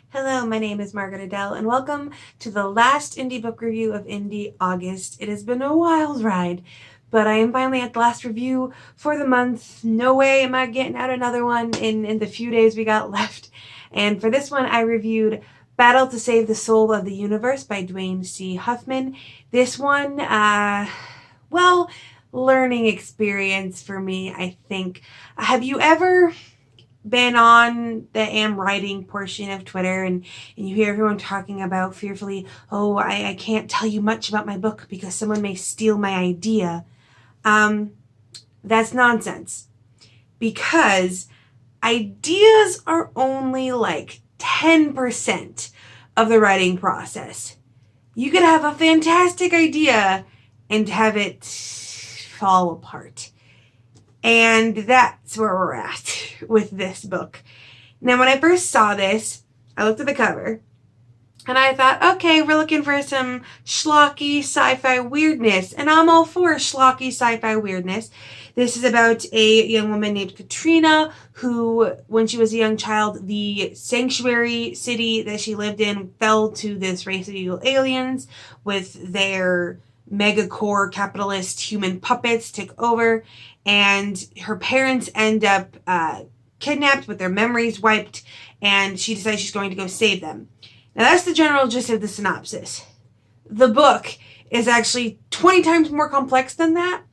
Hello, my name is Margaret Adele, and welcome to the last indie book review of Indie August. It has been a wild ride, but I am finally at the last review for the month. No way am I getting out another one in the few days we got left. And for this one, I reviewed Battle to Save the Soul of the Universe by Dwayne C. Huffman. This one, learning experience for me, I think. Have you ever been on the am writing portion of Twitter and you hear everyone talking about fearfully, oh, I can't tell you much about my book because someone may steal my idea? That's nonsense. Because ideas are only like 10% of the writing process. You could have a fantastic idea and have it fall apart. And that's where we're at with this book. Now, when I first saw this, I looked at the cover and I thought, okay, we're looking for some schlocky sci-fi weirdness. And I'm all for schlocky sci-fi weirdness. This is about a young woman named Katrina who, when she was a young child, the sanctuary city that she lived in fell to this race of evil aliens with their megacore capitalist human puppets took over, and her parents end up kidnapped with their memories wiped, and she decides she's going to go save them. Now that's the general gist of the synopsis. The book is actually 20 times more complex than that.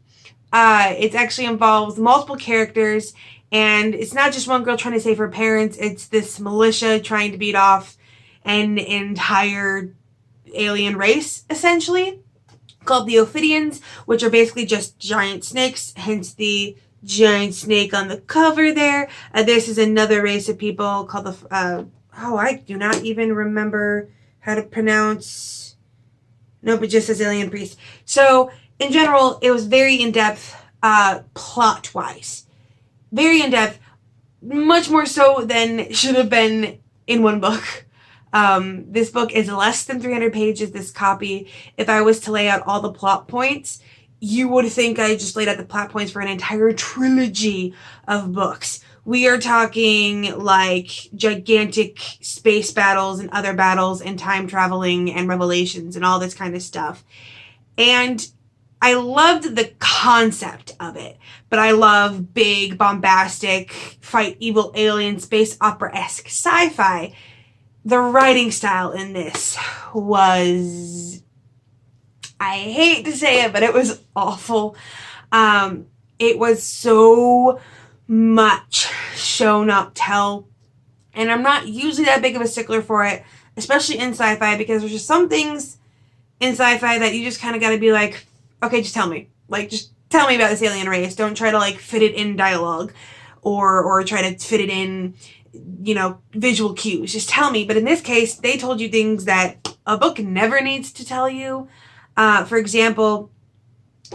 It actually involves multiple characters, and it's not just one girl trying to save her parents, it's this militia trying to beat off an entire alien race, essentially, called the Ophidians, which are basically just giant snakes, hence the giant snake on the cover there. This is another race of people called the, I do not even remember how to pronounce, nope, it just says alien priest. So, in general, it was very in-depth, plot-wise. Very in-depth, much more so than it should have been in one book. This book is less than 300 pages, this copy. If I was to lay out all the plot points, you would think I just laid out the plot points for an entire trilogy of books. We are talking like gigantic space battles and other battles and time traveling and revelations and all this kind of stuff. And I loved the concept of it, but I love big, bombastic, fight evil alien, space opera-esque sci-fi. The writing style in this was, I hate to say it, but it was awful. It was so much show not tell, and I'm not usually that big of a stickler for it, especially in sci-fi, because there's just some things in sci-fi that you just kind of got to be like, okay, just tell me. Like, just tell me about this alien race. Don't try to, like, fit it in dialogue or try to fit it in, visual cues. Just tell me. But in this case, they told you things that a book never needs to tell you. For example,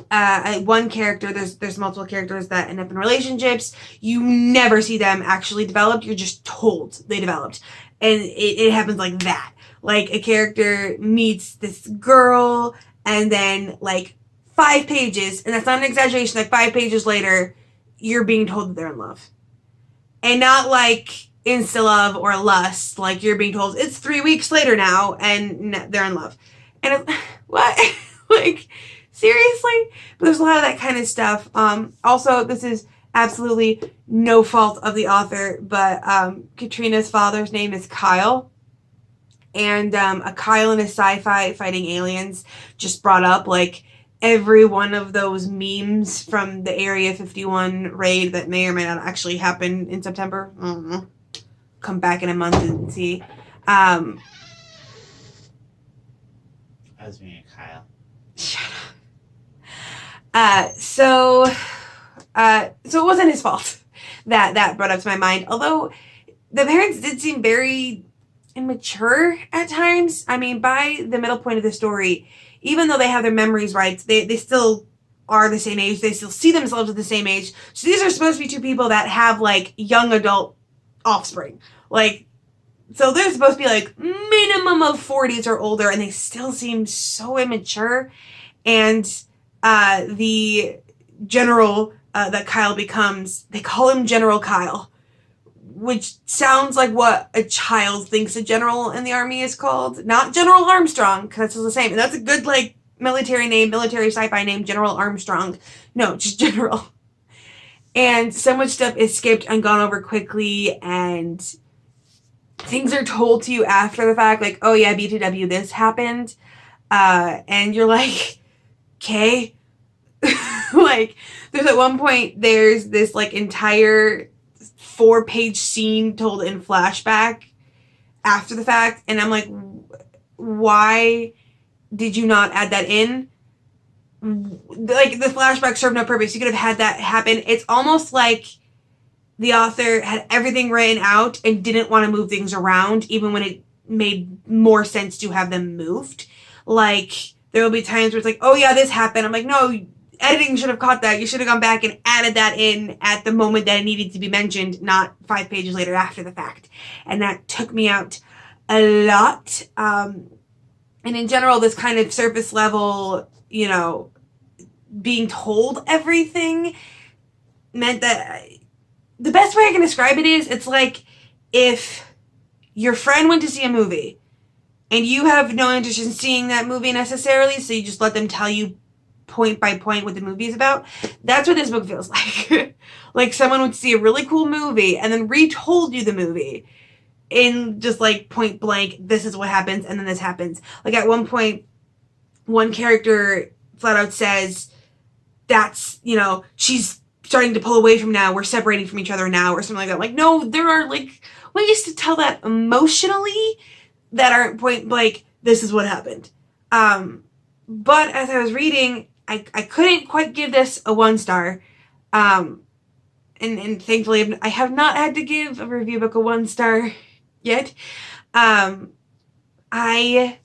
one character, there's multiple characters that end up in relationships. You never see them actually developed. You're just told they developed. And it happens like that. Like, a character meets this girl, and then, like, 5 pages, and that's not an exaggeration, like 5 pages later, you're being told that they're in love. And not like insta-love or lust, like you're being told it's 3 weeks later now, and they're in love. And what? Like, seriously? But there's a lot of that kind of stuff. Also, this is absolutely no fault of the author, but Katrina's father's name is Kyle. And a Kyle in a sci-fi fighting aliens just brought up, like, every one of those memes from the Area 51 raid that may or may not actually happen in September. I don't know. Come back in a month and see. I was being a Kyle. Shut up. So it wasn't his fault that brought up to my mind. Although the parents did seem very immature at times. I mean, by the middle point of the story, even though they have their memories right, they still are the same age. They still see themselves at the same age. So these are supposed to be 2 people that have, like, young adult offspring. Like, so they're supposed to be, like, minimum of 40s or older, and they still seem so immature. And the general that Kyle becomes, they call him General Kyle, which sounds like what a child thinks a general in the army is called. Not General Armstrong, because it's the same. And that's a good, like, military name, military sci-fi name, General Armstrong. No, just General. And so much stuff is skipped and gone over quickly, and things are told to you after the fact, like, oh yeah, BTW, this happened. And you're like, okay. Like, there's at one point, there's this, like, entire 4-page scene told in flashback after the fact, and I'm like, why did you not add that in? Like, the flashback served no purpose. You could have had that happen. It's almost like the author had everything written out and didn't want to move things around, even when it made more sense to have them moved. Like, there will be times where it's like, oh yeah, this happened. I'm like, no, editing should have caught that. You should have gone back and added that in at the moment that it needed to be mentioned, not 5 pages later after the fact. And that took me out a lot. And in general, this kind of surface level, you know, being told everything meant that the best way I can describe it is, it's like if your friend went to see a movie and you have no interest in seeing that movie necessarily, so you just let them tell you point by point what the movie is about. That's what this book feels like. Like someone would see a really cool movie and then retold you the movie in just like point blank, this is what happens and then this happens. Like at one point, one character flat out says, that's, you know, she's starting to pull away from now, we're separating from each other now, or something like that. Like, no, there are like ways to tell that emotionally that aren't point blank, this is what happened. But as I was reading, I couldn't quite give this a 1 star. And thankfully I have not had to give a review book a 1 star yet. I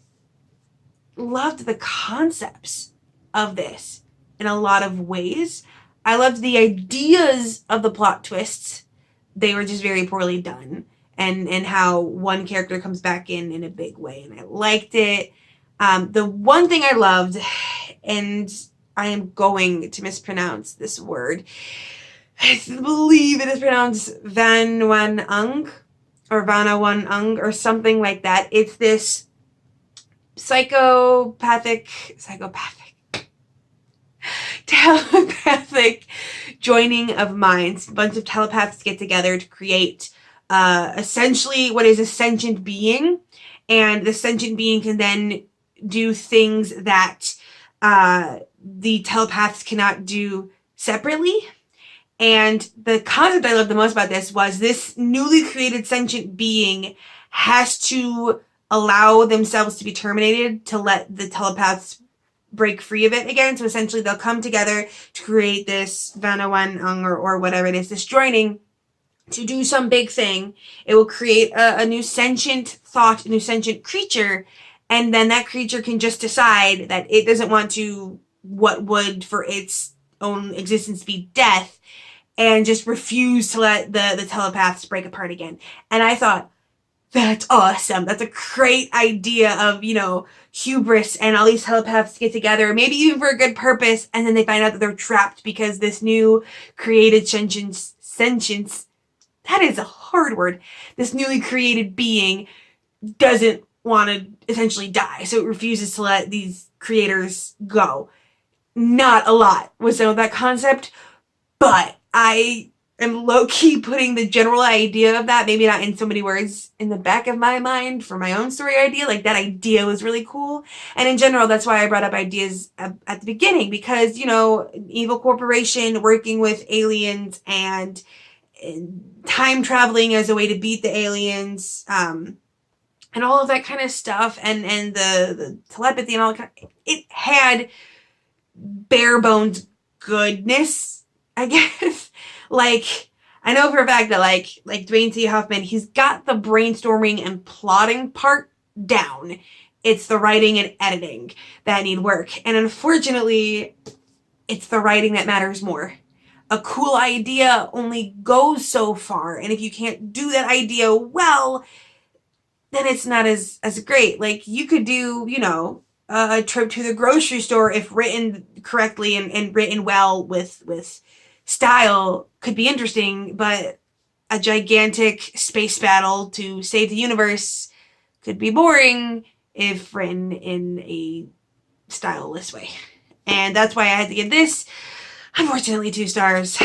loved the concepts of this in a lot of ways. I loved the ideas of the plot twists. They were just very poorly done. And how one character comes back in a big way. And I liked it. The one thing I loved, and I am going to mispronounce this word. I believe it is pronounced Van Wan Ung or Vana Wan Ung or something like that. It's this telepathic joining of minds. A bunch of telepaths get together to create essentially what is a sentient being, and the sentient being can then do things that the telepaths cannot do separately. And the concept I loved the most about this was this newly created sentient being has to allow themselves to be terminated to let the telepaths break free of it again. So essentially they'll come together to create this Vanawan Ung or whatever it is, this joining to do some big thing. It will create a new sentient thought, a new sentient creature, and then that creature can just decide that it doesn't want to, what would for its own existence be death, and just refuse to let the telepaths break apart again. And I thought, that's awesome. That's a great idea of, you know, hubris and all these telepaths get together, maybe even for a good purpose, and then they find out that they're trapped because this new created sentience, that is a hard word, this newly created being doesn't want to essentially die, so it refuses to let these creators go. Not a lot was done with that concept, but I am low-key putting the general idea of that, maybe not in so many words, in the back of my mind for my own story idea. Like, that idea was really cool. And in general, that's why I brought up ideas at the beginning, because, you know, evil corporation working with aliens and time traveling as a way to beat the aliens, and all of that kind of stuff, and the telepathy and all that it had bare bones goodness, I guess. Like, I know for a fact that like Dwayne C. Hoffman, he's got the brainstorming and plotting part down. It's the writing and editing that need work. And unfortunately, it's the writing that matters more. A cool idea only goes so far, and if you can't do that idea well, then it's not as great. Like, you could do, you know, a trip to the grocery store, if written correctly and written well with style, could be interesting, but a gigantic space battle to save the universe could be boring if written in a styleless way. And that's why I had to give this, unfortunately, 2 stars.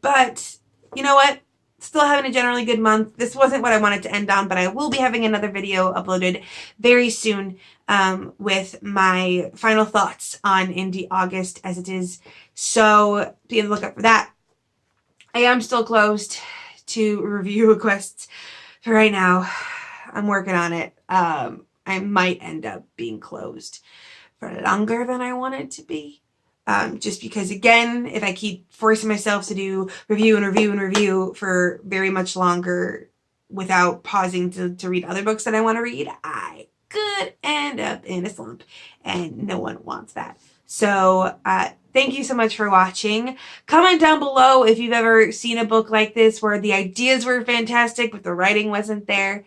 But you know what? Still having a generally good month. This wasn't what I wanted to end on, but I will be having another video uploaded very soon with my final thoughts on Indie August as it is. So be on the lookout for that. I am still closed to review requests for right now. I'm working on it. I might end up being closed for longer than I want it to be. Just because, again, if I keep forcing myself to do review and review and review for very much longer without pausing to read other books that I want to read, I could end up in a slump, and no one wants that. So thank you so much for watching. Comment down below if you've ever seen a book like this where the ideas were fantastic but the writing wasn't there.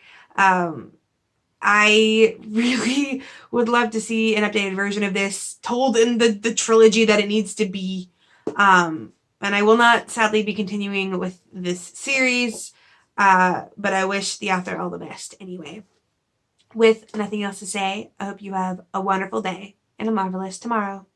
I really would love to see an updated version of this told in the trilogy that it needs to be. And I will not sadly be continuing with this series, but I wish the author all the best anyway. With nothing else to say, I hope you have a wonderful day and a marvelous tomorrow.